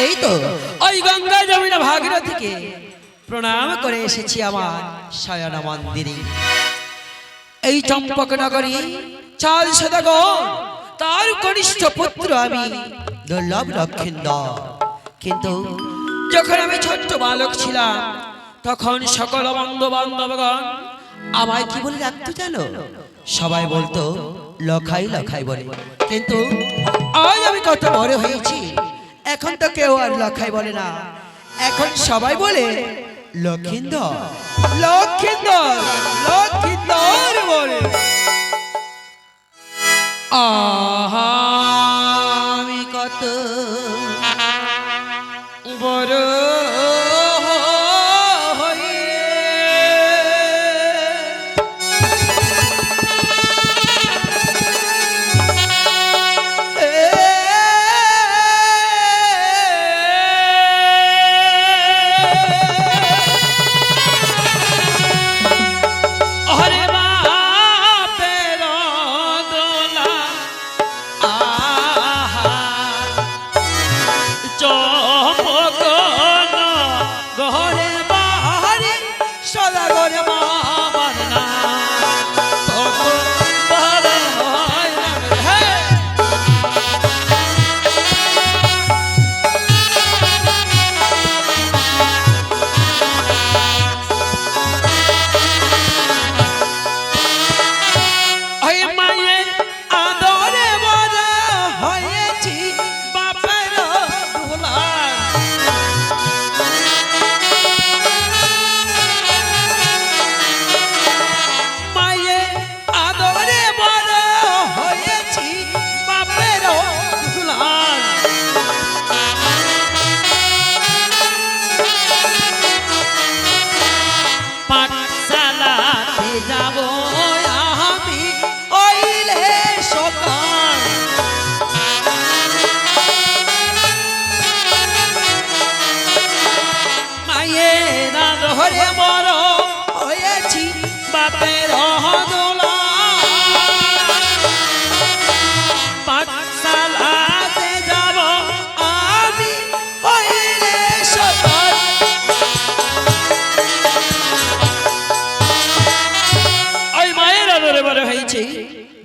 এই তো ওই গঙ্গা যমুনা ভাগীরথীকে প্রণাম করে এসেছি আমার শয়না মন্দিরে। এই চম্পক নগরী চাল সদাগর তার কনিষ্ঠ পুত্র আমি দুর্লভ লক্ষিন্দর। কিন্তু যখন আমি ছোট্ট বালক ছিলাম তখন সকল বন্ধু বান্ধবগণ আমায় কি বলে ডাকতো জানো? সবাই বলতো লখাই লখাই বলে। কিন্তু আজ আমি কত বড় হয়েছি, এখন তো কেউ আর লখাই বলে না, এখন সবাই বলে লক্ষিন্দর লক্ষিন্দর লক্ষিন্দর বলে। আমি কত বড়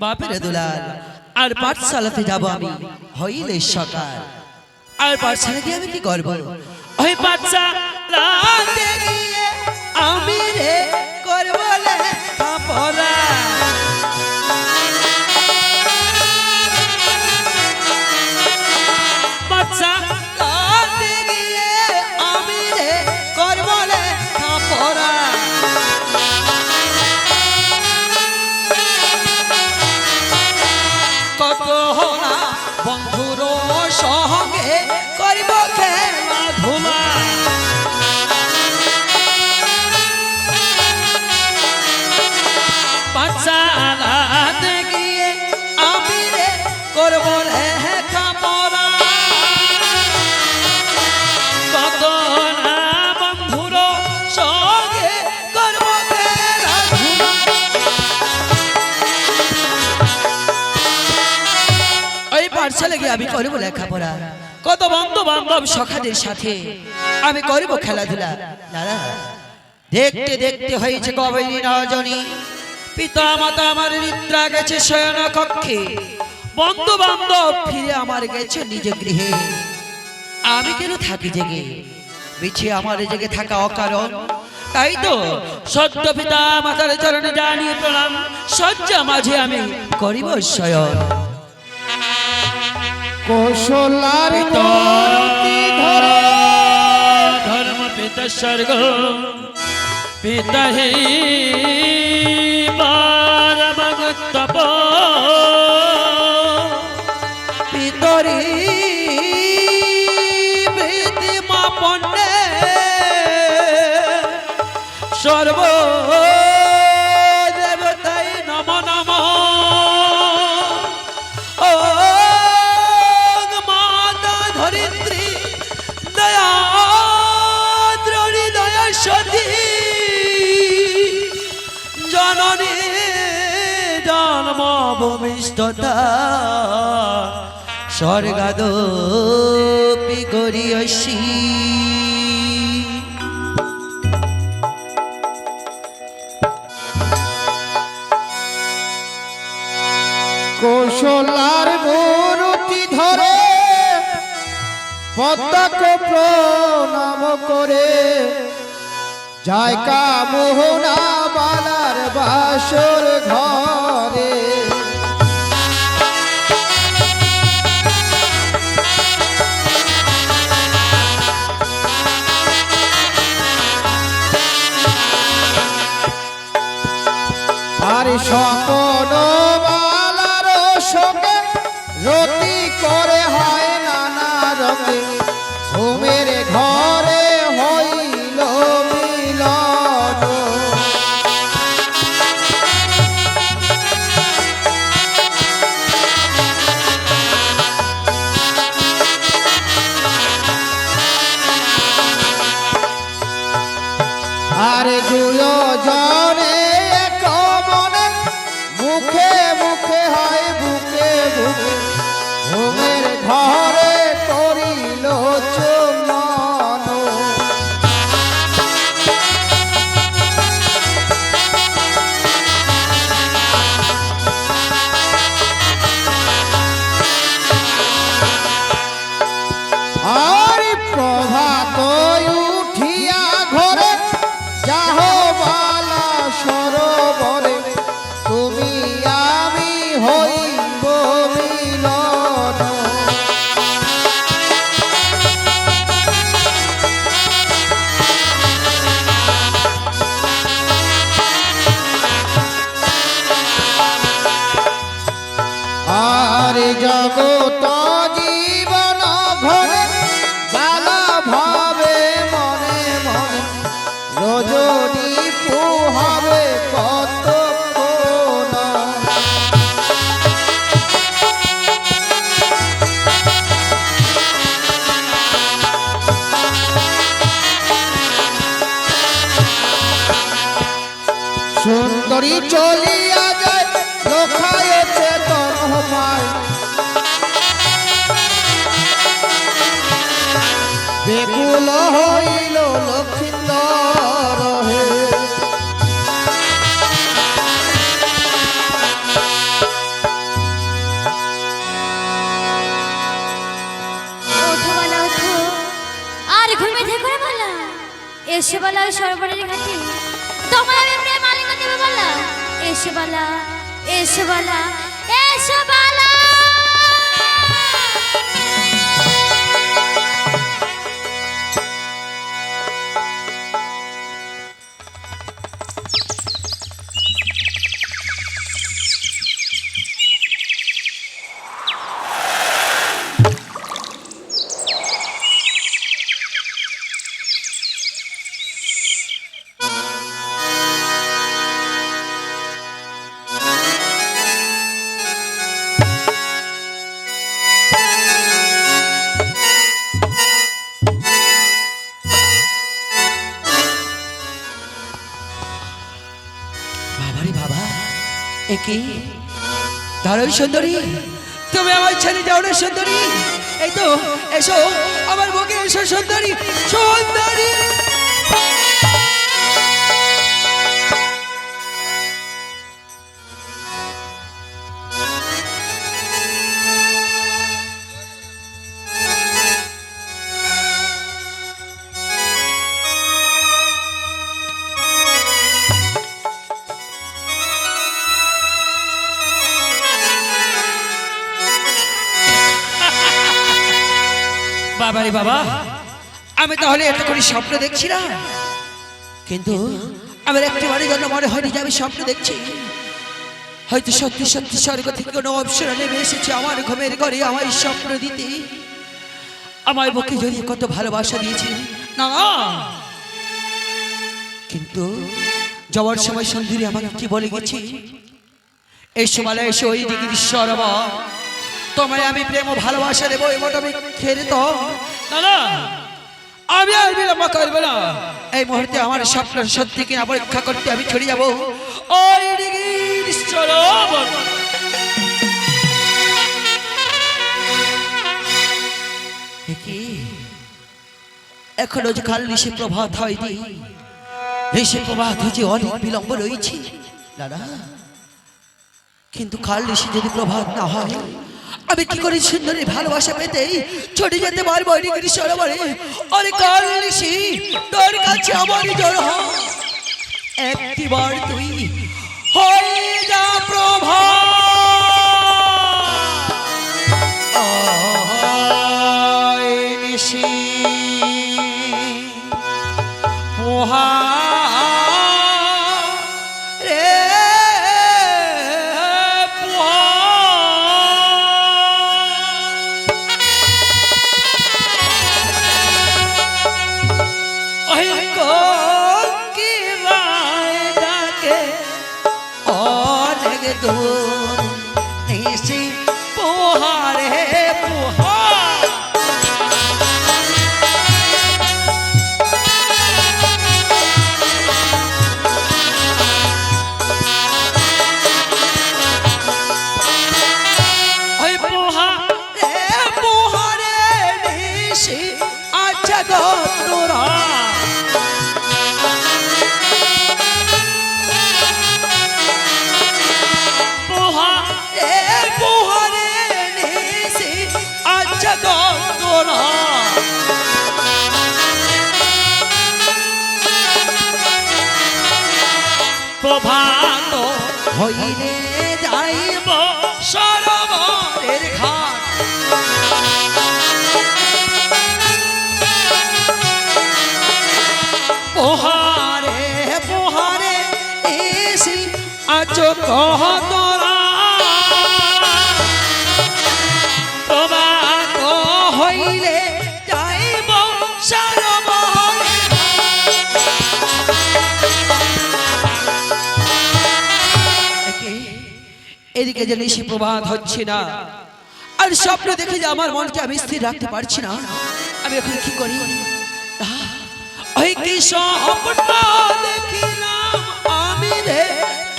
বাপের দুলাল। আর পাঠশালাতে যাব আমি হইলে সকাল। আর পাঠশালা গিয়ে আমি কি করব? ওই পাঠশালাতে গিয়ে আমি রে করব লেখাপড়া। পাঠশালাতে গিয়ে আমি রে করব লেখাপড়া। বন্ধুর সঙ্গে করিব খেলাধুলা। পাঠশালাতে গিয়ে আমি রে করব লেখাপড়া। কত না বন্ধুর সঙ্গে করব খেলাধুলা। পাঠশালা গিয়ে আমি করবো লেখাপড়া, কত বন্ধু বান্ধব সখাদের সাথে আমি করব খেলাধুলা। দাদা দেখতে দেখতে হয়েছে কবেরই রজনী, পিতা মাতা আমার নিদ্রা গেছে শয়ন কক্ষে, বন্ধু বান্ধব ফিরে আমার গেছে নিজ গৃহে। আমি কেন থাকি জেগে? মিছে আমার জেগে থাকা অকারণ। তাই তো সদ্য পিতা মাতার চরণে জানিয়ে প্রণাম, শয্যা মাঝে আমি করিব শয়ন। কৌশলার ধর্ম পিতা স্বর্গ পিতা হে তপ পিতরি বৃদ্ধি মা পণ্ডে সর্ব দেবতাই নম নম। জননী জন্ম ভূমিষ্ঠতা স্বর্গাদপি গরিয়সী। কৌশলার মূর্তি ধরে পদ্মাকে প্রণাম করে যায় কামনা বালার বাসর ঘরে। আর স্বপন বালার সঙ্গে রতি করে হয় নানা রঙে ঘুমের ঘরে হইল মিলন। আর দুজনে এক মনে মুখে মুখে হয় বুকে বুকে ঘুমের ঘরে করিল চুম্বন। আর প্রভাত উঠিয়া ঘরে যাহ বালা সরোবরে তুমি আমি হইব মিলন। আর জগত জীবন ঘরে জ্বালা ভাবে মনে মনে রজনী পোহাবে কত কোনা। সুন্দরী চলিয়া যায় লোকায় চেতন পায় বেকুল হইল লক্ষিন্দর হে। ওঠো বালা ওঠো, আর ঘুমে থেকো না বালা। এসো বালা ওই সরোবরের ঘাটে, তোমায় আমি প্রেম আলিঙ্গন দেব বালা। এসো বালা, এসো বালা, এসো বালা। বাবারে বাবা, একে দারুণ সুন্দরী, তুমি আমার ছেড়ে যাও না সুন্দরী। এই তো এসো আমার বুকে এসো সুন্দরী, সুন্দরী। বাবারে বাবা, আমি তাহলে এতক্ষণ স্বপ্ন দেখছি না, কিন্তু আমার একটিবারের জন্য মনে হয়নি যে আমি স্বপ্ন দেখছি। হয়তো সত্যি সত্যি স্বর্গ থেকে কোনো অপসরা নেমে এসেছে আমার ঘুমের ঘরে আমার স্বপ্ন দিতে, আমার বুকে যদি কত ভালোবাসা দিয়েছে না। কিন্তু যাওয়ার সময় সুন্দরী আমাকে কি বলে গেছি, এই সময় এসে ওই দিকে সরোবর তোমায় আমি প্রেম ও ভালোবাসা দেবো, এমন আমি খেলে তো না। আমি আর বিলম্ব করবো না, এই মুহূর্তে আমার স্বপ্ন সত্যি কিনা পরীক্ষা করতে আমি ছড়ে যাবো ওই দিঘির সরোবর। এখনো যে কাল ঋষি প্রভাত হয়নি, ঋষি প্রভাত হয়েছে অনেক বিলম্ব রয়েছে দাদা। কিন্তু কাল ঋষি যদি প্রভাত না হয়, আমি কি করে সুন্দরী ভালোবাসা পেতে ছুটে যেতে পারবো ঐনিগিরি সরোবরে? আরে কাল ঋষি, তোর কাছে আমার জোর হয়, একটিবার তুই হয়ে যা প্রভাত। ঋষি রে অনেক দূর ঋষি পোহারে পোহা। প্রভাত হইলে যাইব সরোবরের ঘাট, পোহারে পোহারে এসি আছো কহ তোরা। প্রভাত হইলে যাইব সরোবরের এদিকে যে ঋষি প্রভাত হচ্ছে না, আর স্বপ্ন দেখে যে আমার মনকে আমি স্থির রাখতে পারছি না। আমি এখন কি করি? ওই কি স্বপ্ন দেখিলাম আমি রে,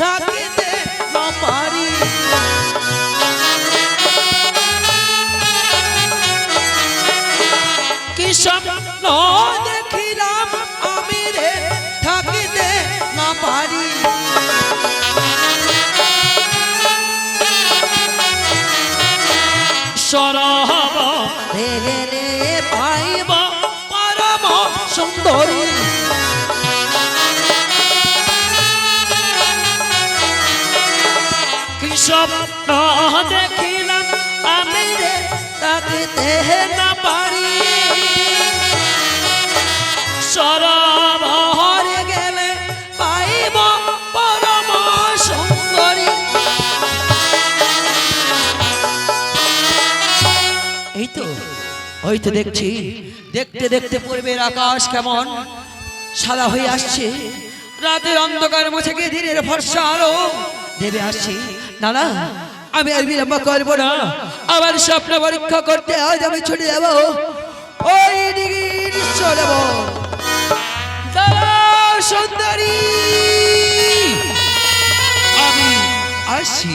থাকিতে না পারি। কি স্বপ্ন দেখিলাম আমি রে, থাকিতে না পারি। সরোবরে গেলে পাইব পরম সুন্দরী। কি স্বপ্ন দেখিলাম আমি রে, তাকিতে না পারি। সরোবরে গেলে পাইব পরম সুন্দরী। ওই তো দেখছি, দেখতে দেখতে পূর্বের আকাশ কেমন সাদা হয়ে আসছে, রাতের অন্ধকার মুছে গিয়ে দিনের ফর্সা আলো দেবে আসছে। না না, আমি আর বিলম্ব করবো না, আমার স্বপ্ন পরীক্ষা করতে আজ আমি ছুটে যাবো ওই দিঘির সরোবর। দাঁড়াও সুন্দরী, আমি আসছি।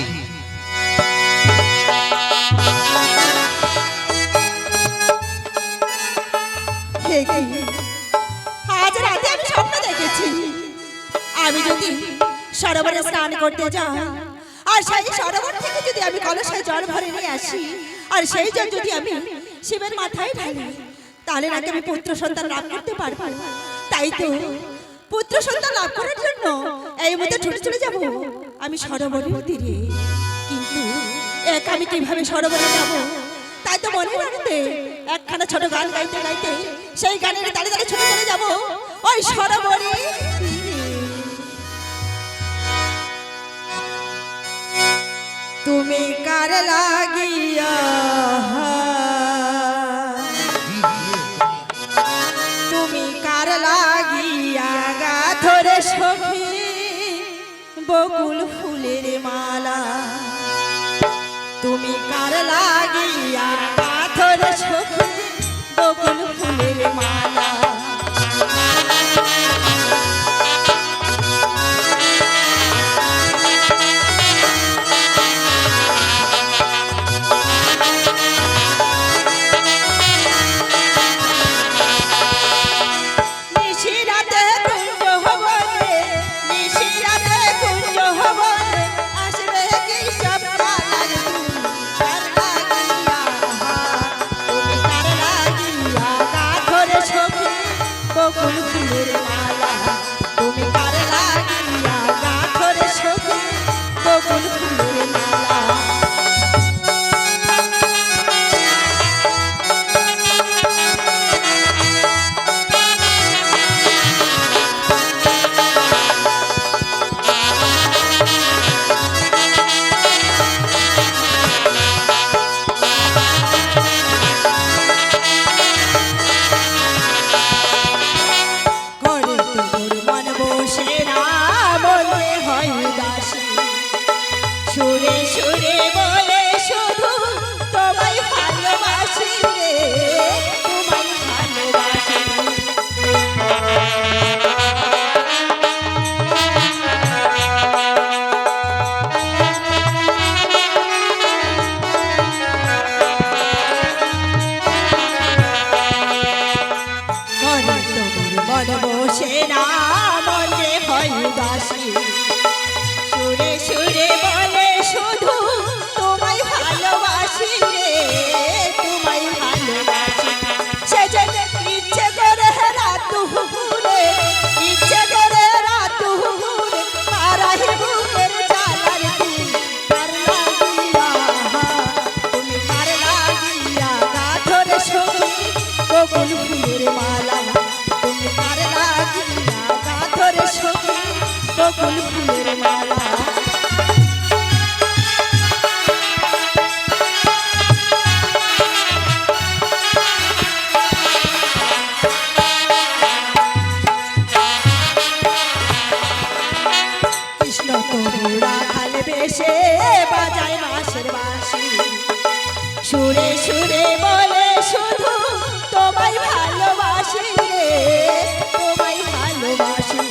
আজ রাতে আমি স্বপ্ন দেখেছি, আমি যদি সরোবরে স্নান করতে যাই, আর সেই সরোবর থেকে যদি আমি কলসে জল ভরে নিয়ে আসি, আর সেই জল যদি আমি শিবের মাথায় ঢালি, তাহলে নাকি আমি পুত্র সন্তান লাভ করতে পারবো। তাই তো পুত্র সন্তান লাভ করার জন্য এই মতো ছুটে চলে যাব আমি সরোবরের তীরে। কিন্তু আমি কিভাবে সরোবরে যাব? তাই তো মনে রাখতে একখানা ছোট গান গাইতে গাইতে সেই গানের তালে তালে ছুটে চলে যাব ওই সরোবরে। তুমি কার লাগিয়া, তুমি কার লাগিয়া গাথরে সখী বকুল ফুলের মালা, তুমি কার লাগিয়া পাথর সখী বকুল ফুলের মালা। বাজায় মাসের বাঁশি সুরে সুরে বলে শুধু তোমায় ভালোবাসি রে তোমায় ভালোবাসি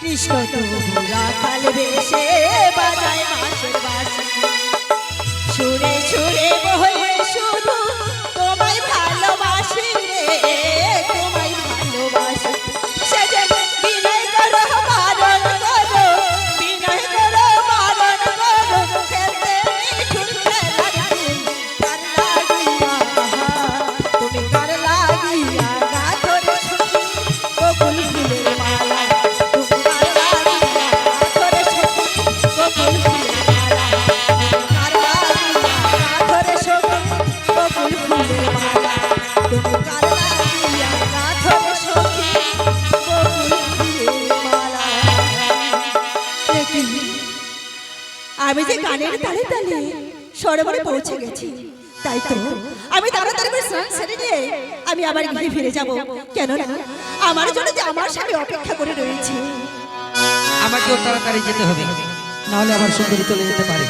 কৃষ্ণ তোরা কাল বেশে বাজায় মাসের বাঁশি সুরে সুরে বলে শুধু তোমায় ভালোবাসি রে তোমায় ভালোবাসি সে যে বিনয় করো বারণ করো বিনয় করো বারণ করো খেলতে মিঠুন খেলার দিন কার লাগিয়া তুমি কার লাগিয়া গা ধরে সখী বকুল ফুলের মালা তুমি কার লাগিয়া গা ধরে সখী বকুল ফুলের মালা কার লাগিয়া গা ধরে সখী বকুল ফুলের মালা তুমি কার লাগিয়া গা ধরে সখী বকুল ফুলের মালা আমি যে গানের তালে তালে সরোবরে পৌঁছে গেছি তাই তো আমি তাড়াতাড়ি করে স্নান সেরে নিয়ে আমি আবার গৃহে ফিরে যাব কেননা আমার জন্য যে আমার স্বামী অপেক্ষা করে রয়েছে আমাকেও তাড়াতাড়ি যেতে হবে, নাহলে আমার সুন্দরী চলে যেতে পারে।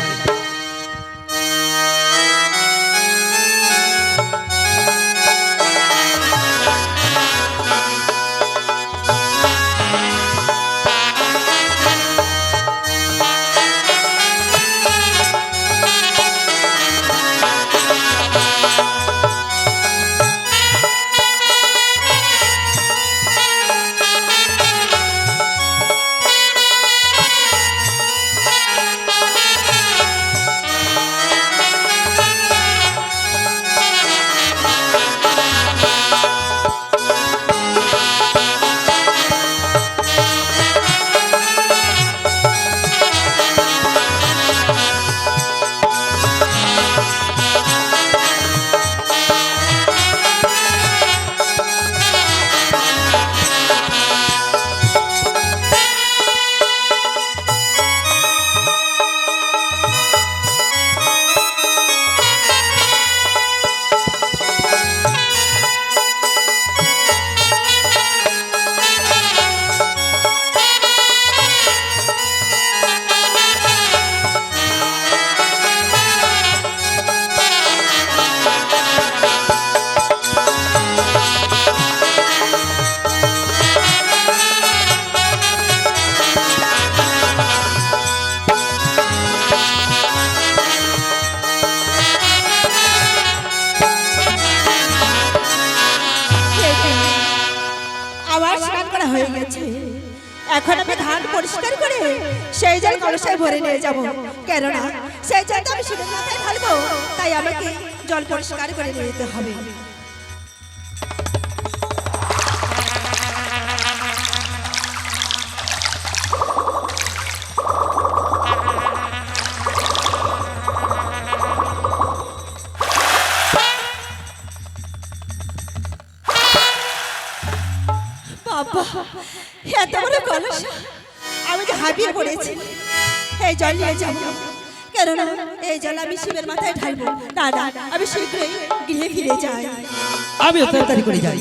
আমার স্নান করা হয়ে গেছে এখন আমি ধান পরিষ্কার করে সেই জল কলসায় ভরে নিয়ে যাব কেননা সেই জলটা আমি শিবের মাথায় ঢালবো তাই আমাকে জল পরিষ্কার করে নিয়ে যেতে হবে বাবা এত বড় কলস আমি যে হাবিয়ে পড়েছি এই জল নিয়ে যাব কেননা এই জল আমি শিবের মাথায় ঢালবো না না আমি শীঘ্রই গৃহে ফিরে যাই আমি তাড়াতাড়ি করে যাই।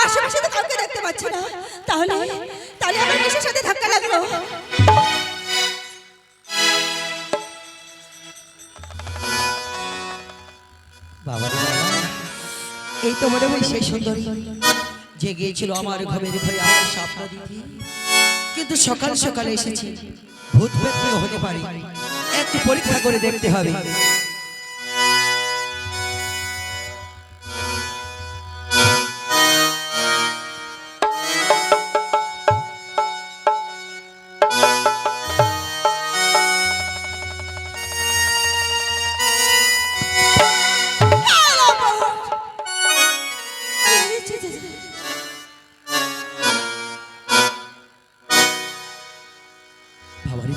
আশেপাশে তো কাউকে দেখতে পাচ্ছি না তাহলে তাহলে আমার কিসের সাথে ধাক্কা লাগলো বাবা রে বাবা, এই তো মনে হয় সেই সুন্দরী যে গিয়েছিল আমার ঘরের ঘরে আমার স্বপ্ন দিতে, কিন্তু সকাল সকালে এসেছি। ভূত প্রেত হতে পারে, একটু পরীক্ষা করে দেখতে হবে।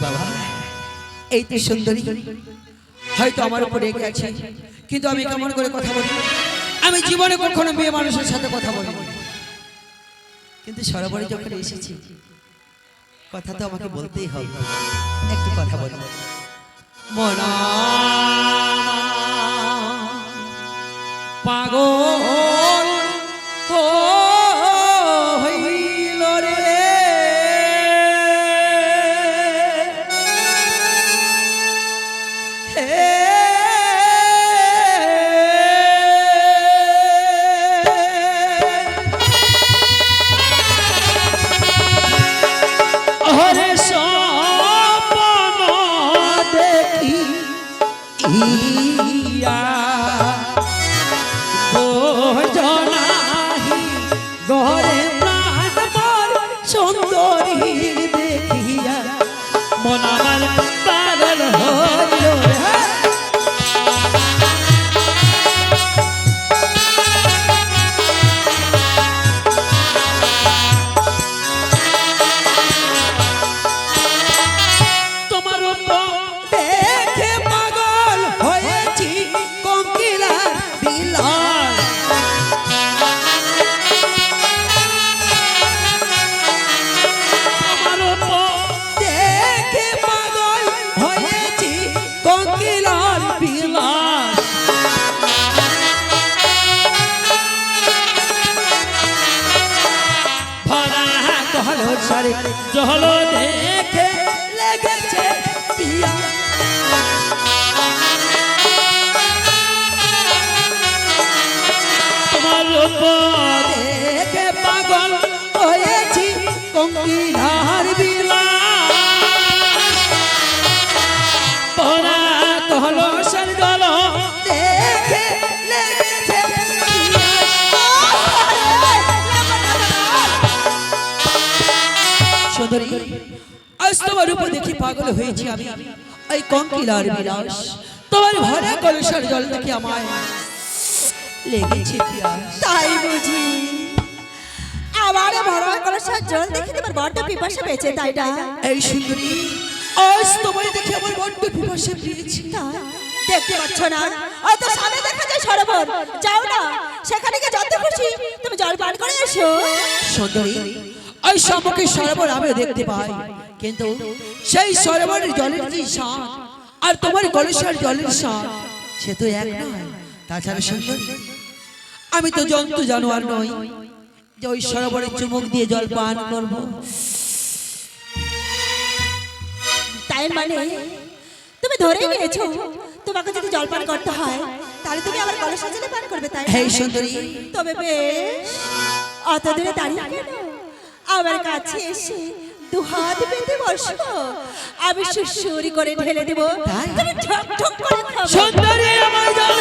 বাবা এই তো সুন্দরী, হয়তো আমার উপর রেগে আছে, কিন্তু আমি কেমন করে কথা বলি? আমি জীবনে কখনো মেয়ে মানুষের সাথে কথা বলি, কিন্তু সরোবরে যখন এসেছি কথা তো আমাকে বলতেই হবে। একটু কথা বলি। মনা পাগল হইল রে, হরে স্বপ্ন দেখি ইয়া জনাহি গরে প্রাণ মোর সুন্দরী দেখিয়া মন আমার পাগল হইল রে। তোমার দেখে পাগল হয়েছি কোকিলা বিলাস, তোমার দেখে পাগল হয়েছি কোকিলার বিলাস। ভরা কহল সারে জহল দেখে লেগেছে পিয়া, তোমার রূপ দেখে পাগল হয়েছি কোকিলার বিলাস। ভরা কহল সারে জল দেখে লেগেছে সুন্দরী, আজ তোমার রূপ দেখি পাগল হয়েছি আমি, এই কোকিলার বিলাস। তোমার ভরা কলসের জল দেখে আমায় লেগেছে পিয়াস। তাই বুঝি আমার ভরা কলসের জল দেখে তোমার বড্ড পিপাসা পেয়েছে, তাই না? এই সুন্দরী, আজ তোমায় দেখে আমার বড্ড পিপাসা পেয়েছে। দেখতে পাচ্ছ না, ওই তো সামনে দেখা যায় সরোবর, যাও না সেখানে গিয়ে যত খুশি তুমি জল পান করে এসো। সুন্দরী, ওই সম্মুখে সরোবর আমিও দেখতে পাই, কিন্তু সেই সরোবরের জলের যে স্বাদ আর তোমার কলসের জলের স্বাদ সে তো এক নয়। তাছাড়া সুন্দরী, আমি তো জন্তু জানোয়ার নই যে ওই সরোবরের চুমুক দিয়ে জল পান করব। তাই মানে তুমি ধরেই নিয়েছো তোমাকে যদি জল পান করতে হয় তাহলে তুমি আমার কলসের জলে পান করবে, তাই না? হে সুন্দরী, তবে বেশ অত দূরে দাঁড়িয়ে কেন, আমার কাছে এসে দুহাত পেতে বসো, আমি সুরসুরি করে ঢেলে দেবো, তাই? তুমি ঠক ঠক করে খাবে। সুন্দরী আমার জল।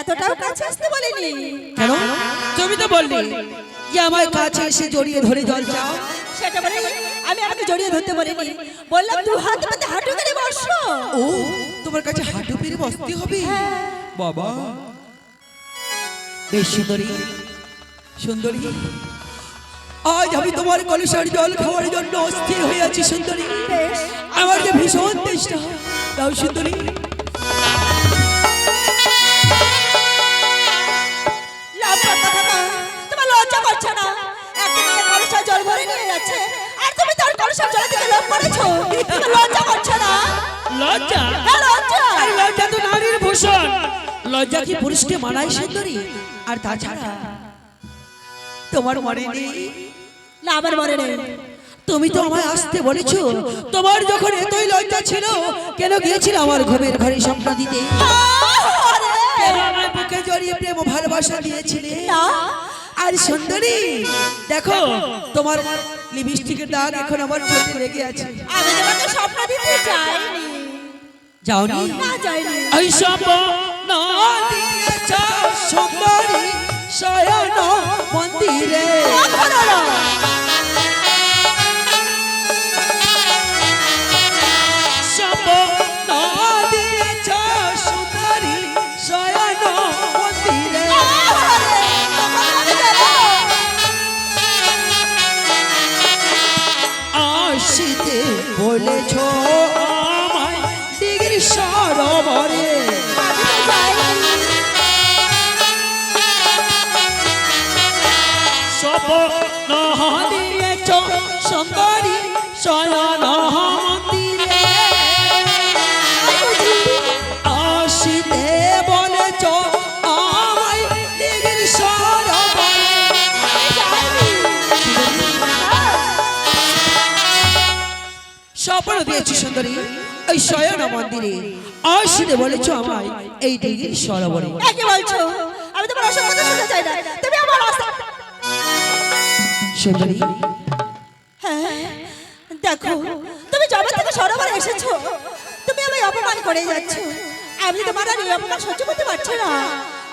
এতটাও কাছে আসতে বলিনি। কেন? তুমি তো বললে যে আমার কাছে এসে জড়িয়ে ধরে জল চাও। সেটা বলে আমি আমাকে জড়িয়ে ধরতে বলিনি, বললাম দুহাত পেতে হাঁটু করে বসো। ও, তোমার কাছে হাঁটু পেরে বসতে হবে? বাবা, বেশ সুন্দরী, সুন্দরী, আজ আমি তোমার কলসের জল খাওয়ার জন্য অস্থির হয়ে আছি সুন্দরী। বেশ, আমার যে ভীষণ তেষ্টা, দাও সুন্দরী। লজ্জা কথা না, তোমার লজ্জা করছে না? একদিকে কলসের জল ভরে নিয়ে যাচ্ছে আর তুমি তার কলসের জলের দিকে লোভ করেছো, তোমার লজ্জা করছে না? লজ্জা? হ্যাঁ, লজ্জা। আর লজ্জা তো নারীর ভূষণ। লজ্জা কি পুরুষকে মানায় সুন্দরী? আর তাছাড়া তোমার মনে নেই, না আমার মনে নেই। তুমি তো আমায় আসতে বলেছো। তোমার যখন এতই লজ্জা ছিল, কেন গিয়েছিল আমার ঘুমের ঘরে স্বপ্ন দিতে? কেন আমার বুকে জড়িয়ে প্রেম ও ভালোবাসা দিয়েছিলে? না, আর সুন্দরী, দেখো তোমার লিপস্টিকের দাগ এখন আমার চোখে লেগে আছে। আমি তোমাকে স্বপ্ন দিতে চাইনি। যাওনি? না, যাইনি। এই স্বপ্ন দিয়েছ সুন্দরী শয়ন মন্দিরে। কখনো না। স্বপ্ন দিয়েছ সুন্দরী শয়ন মন্দিরে। আরে, তখন আমি দেবো। আসিতে বলেছ আমায় ডিগ্রি স্বর সুন্দরী ওই শয়ন মন্দিরে আসতে বলেছো আমায় এই দিঘির সরোবরে। কি বলছো? আমি তোমার অসব কথা শুনতে চাই না। তুমি আমার রাস্তা সুন্দরী হ্যাঁ, দেখো তুমি জগৎ থেকে সরোবরে এসেছো, তুমি আমায় অপমান করে যাচ্ছ। আমি তোমার আর এই অপমান সহ্য করতে পারছি না।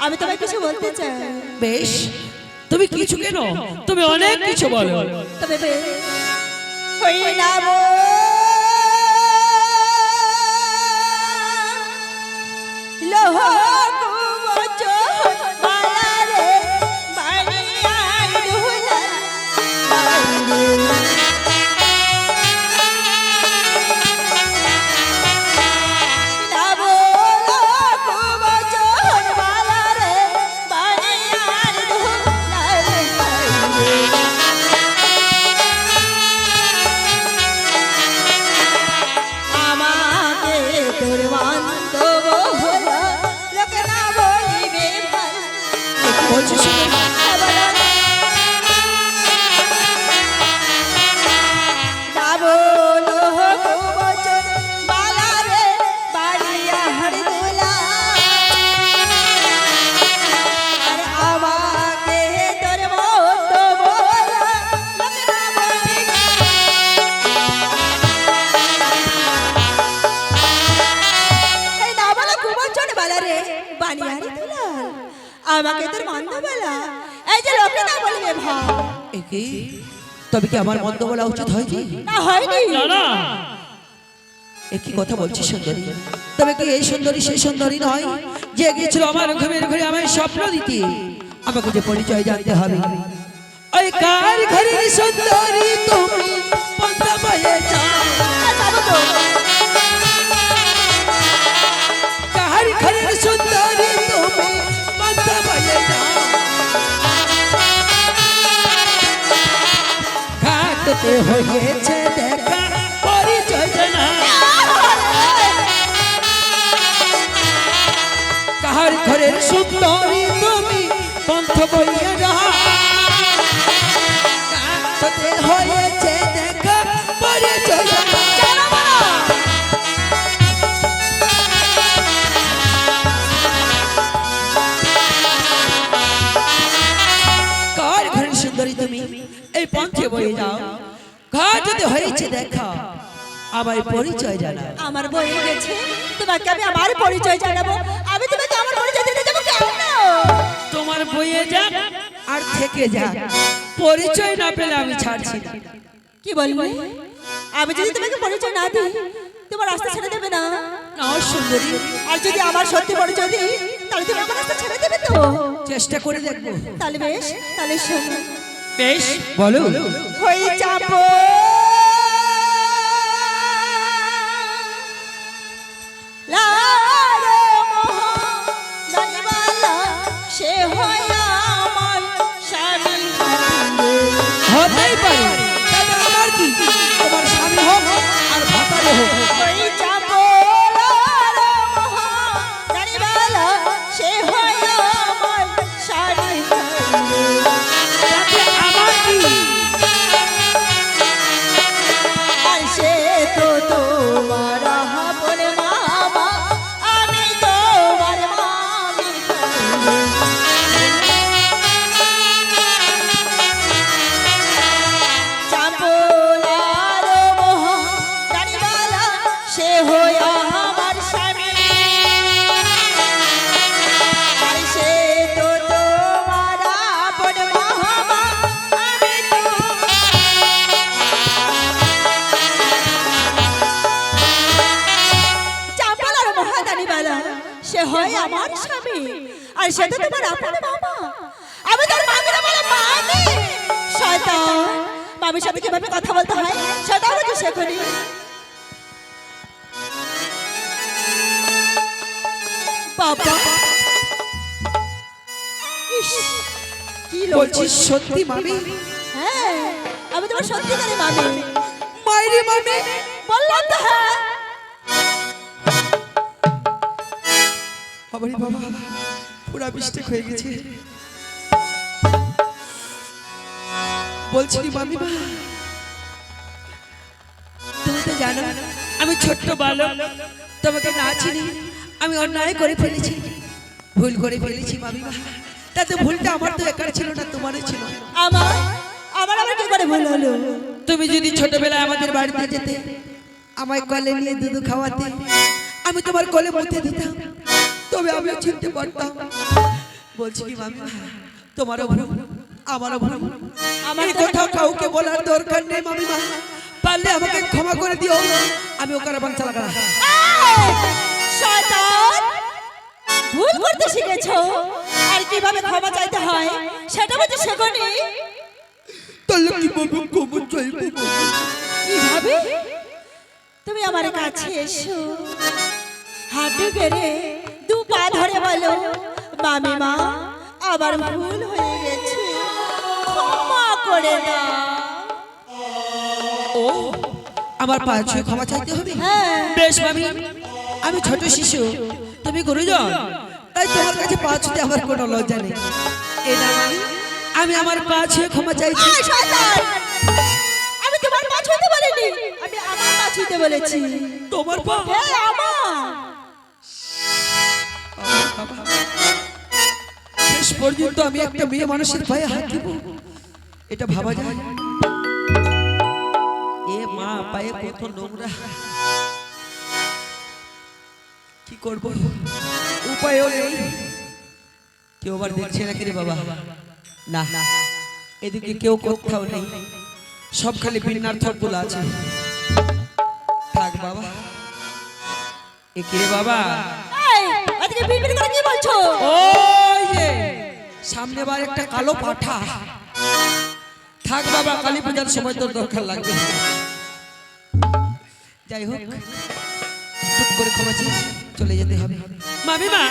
আমি তোমায় কিছু বলতে চাই। বেশ, তুমি কিছু কেন, তুমি অনেক কিছু বলো। তবে বেশ হইলাম লোহ কুমচ মালা রে বাড়িয়ার দুলা বলছি সুন্দরী, আমাকে তোর মন্দ বলা, এই যে লোকে না বলবে ভাই। একে তবে কি আমার মন্দ বলা উচিত হয়নি? না হয়নি। না না, একই কথা বলছি সুন্দরী। তবে কি এই সুন্দরী সেই সুন্দরী নয় যে গিয়েছিল আমার ঘুমের ঘরে আমায় স্বপ্ন দিতে? আমাকে যে পরিচয় জানতে হবে। ওই কার ঘরের সুন্দরী তুমি পন্থা বয়ে যাও, যাবো তো। কার ঘরের সুন্দরী তুমি পন্থা বয়ে যাও, ঘাটতে হয়েছে দেখা পরিচয় জানা। কাহার ঘরের সুন্দরী তুমি পন্থ বইয়া যাও, ঘাটতে হয়েছে দেখা পরিচয় জানা। কার ঘরের সুন্দরী তুমি এই পন্থে বয়ে যাও, ঘাটতে হয়েছে দেখা আমায় পরিচয় জানা। আমার বয়ে গেছে, তোমাকে আমি আমার পরিচয় জানাবো। আমি তোমাকে আমার পরিচয় দিতে যাবো কেন? তোমার বইয়ে যাক আর থেকে যাক, পরিচয় না পেলে আমি ছাড়ছি না। কি বলবো? আমি যদি তোমাকে পরিচয় না দিই, তোমার রাস্তা ছেড়ে দেবে না? না সুন্দরী, আর যদি আমার সত্যি পরিচয় দিই, তাহলে তুমি আমার রাস্তা ছেড়ে দেবে তো? চেষ্টা করে দেখবো। তাহলে বেশ, তাহলে শোনো। বেশ বলো। হই চাপো লারে মোহ জানিবালা, সে হয় আমার স্বামী। হতেই পারে, তাতে আমার কি? তোমার স্বামী হোক আর ভাতারে হোক। হই চাপো লারে মোহ জানিবালা, সে হয় আমার স্বামী। তাতে আমার কি? আর সে তো তোমার আপন মামা, আমি তোমার মামি। চাপলার মোহ জানিবালা, সে হয় আমার স্বামী। আর সে তো তোমার আপন মামা, আমি চাপলার মহাদানিবালা, সে হয় আমার স্বামী। আর সে তো তোমার আপন মামা, আমি তোর মামিরা বলে মামি। শয়তান, মামির সাথে কিভাবে কথা বলতে হয় সেটাও বুঝি শেখনি। বাবা, ইস, কি বলছিস সত্যি মামি? হ্যাঁ, আমি তোমার সত্যিকারের মামি। মাইরি মামি, বললাম তো হ্যাঁ। বাবারি বাবা, পুরা মিস্টেক হয়ে গেছে। বলছি কি মামি মা, তুমি তো জানো আমি ছোট্ট বালক তোমাকে না চিনি আমি অন্যায় করে ফেলেছি, ভুল করে ফেলেছি মামিমা। তাতে ভুলটা আমার তো একার ছিল না, তোমারও ছিল। আমার আমার আবার কি করে ভুল হলো? তুমি যদি ছোটবেলায় আমাদের বাড়িতে যেতে, আমায় কোলে নিয়ে দুধ খাওয়াতে, আমি তোমার কোলে মুতে দিতাম, তবে আমিও চিনতে পারতাম। বলছি কি মামিমা, তোমারও ভুল আমারও ভুল। আমার কোথাও কাউকে বলার দরকার নেই মামিমা, পারলে আমাকে ক্ষমা করে দিও। আমি ওখানে বাংলা লাগা এই, শয়তান! ভুল করতে শিখেছো, আর কিভাবে ক্ষমা চাইতে হয় সেটা বুঝে শেখোনি। তাহলে কিভাবে ক্ষমা চাইবো? কিভাবে? তুমি আমার কাছে এসো, হাঁটু গেড়ে দু পা ধরে বলো, মামিমা আমার ভুল হয়ে গেছে, ক্ষমা করে দাও। ও, আমার পা ছুঁয়ে ক্ষমা চাইতে হবে? হ্যাঁ। বেশ মামি, আমি ছোট শিশু, তুমি গুরুজন, তাই তোমার কাছে পা ছুঁতে আমার কোনো লজ্জা নেই। এই না মামি, আমি আমার পা ছুঁয়ে ক্ষমা চাইছি। এই শয়তান! আমি তোমার পা ছুঁতে বলিনি, আমি আমার পা ছুঁতে বলেছি। তোমার পা? হ্যাঁ, আমার। শেষ পর্যন্ত আমি একটা মেয়ে মানুষের পায়ে হাত দিব, এটা ভাবা যায়? এ মা, পায়ে কত নোংরা, কি করব, উপায়ও নেই। কেউ আবার দেখছে নাকি রে বাবা? না, এদিকে কেউ কোথাও নেই, সব খালি বিন্নার থরগুলো আছে। থাক বাবা। এ কি রে বাবা? এই, এদিকে বিড়বিড় করে কি বলছো? ওই যে সামনে বার একটা কালো পাঠা। থাক বাবা, কালী পূজার সময় তোর দরকার লাগবে। যাই হোক, টুক করে ক্ষমা চেয়ে চলে যেতে হবে। মামিমা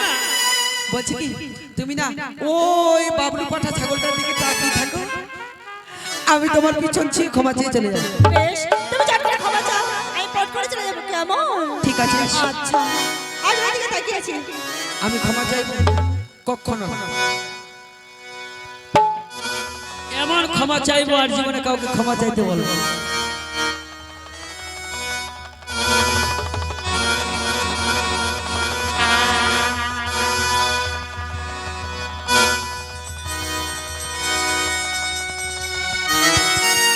বলছি কি, তুমি না ওই বাবলু পাঠা ছাগলটার দিকে তাকিয়ে থাকো, আমি তোমার পিছন ছিয়ে ক্ষমা চেয়ে চলে যাবো। বেশ, তুমি চট করে ক্ষমা চাও, আমি পট করে চলে যাবো, কেমন? ঠিক আছে। আচ্ছা, আমি ওদিকে তাকিয়ে আছি। আমি ক্ষমা চাইব কখনো, এমন ক্ষমা চাইবো আর জীবনে কাউকে ক্ষমা চাইতে বলবো না।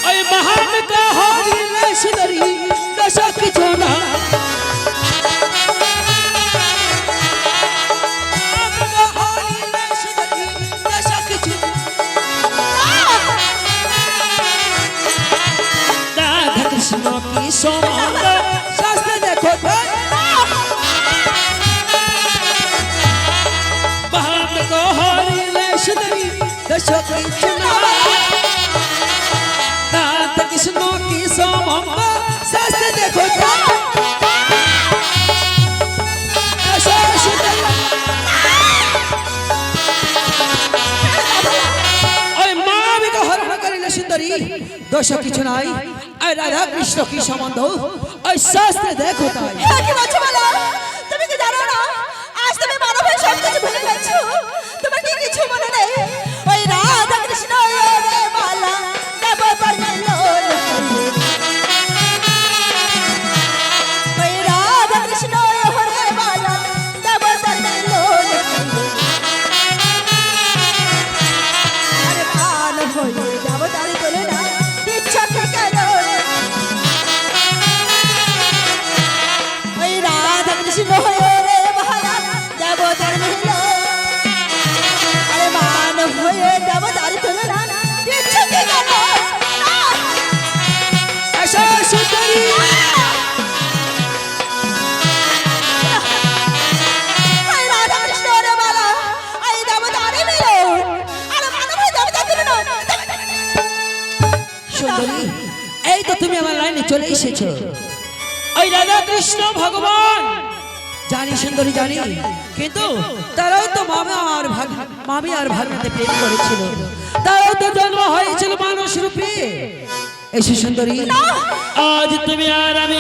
ওই মহান কাহিনী সুন্দরী দশক ছোনা, সম্বন্ধ শাস্ত্রে দেখো মহান কাহিনী সুন্দরী দশক ছোনা, রাধা কৃষ্ণ কি সম্বন্ধ শাস্ত্রে দেখো। সুন্দরী দোষ কিছু নাই, আর রাধা কৃষ্ণ কি সম্বন্ধ ওই শাস্ত্রে দেখো। তাই কি বলছো বলো? তুমি কি জানো না আজ তুমি মানব হয়ে সব কিছু ভুলে গেছো? তোমার কি কিছু মনে নেই? ওই রাধা কৃষ্ণ রে বালা দেবতার লোল, ওই রাধা কৃষ্ণ রে বালা দেবতার লোল, আরে মানব হয়ে দেবতার তোলে না দিচ্ছ কেন? ওই রাধা কৃষ্ণ রে বালা দেবতার মিল, আরে মানব হয়ে দেবতার তোলে না দিচ্ছ কেন? সুন্দরী ওই রাধা কৃষ্ণ রে বালা এই দেবতার মিল, আরে মানব হয়ে দেবতার তোলে না। সুন্দরী, এই তো তুমি আমার লাইনে চলে এসেছো। ওই রাধা কৃষ্ণ ভগবান জানি সুন্দরী জানি, কিন্তু তারাও তো মামি আর ভাগ্নেতে প্রেম করেছিল, তারাও তো জন্ম হয়েছিল মানুষ রূপে। এসে সুন্দরী, আজ তুমি আর আমি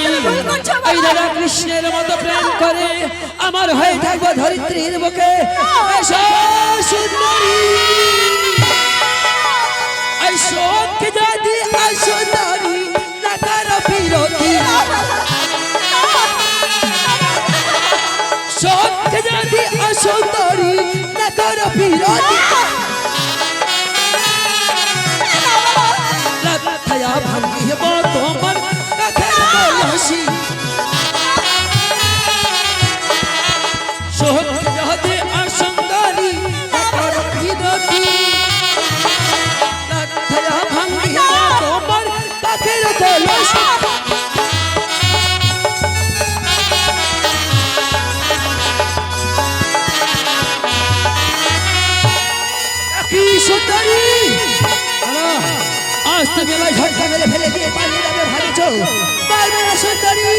এই রাধা কৃষ্ণের মতো প্রেম করে আমার হয়ে থাকবো ধরিত্রীর বুকে। এসো সুন্দরী, এই শোক যদি আসো নারী না কারো বিরোধী, সখে যদি অসুন্দরী না করো বিরতি লক্ষয়া ভাঙ্গিব তোমার কাছে বলসি সখে যদি অসুন্দরী না করো বিরতি লক্ষয়া ভাঙ্গিব তোমার কাছে বলসি কি সুন্দরী আজ তুমি আমায় ঝটকা মেরে ফেলে দিয়ে পালিয়ে যাবে ভাবছো পারবে না সুন্দরী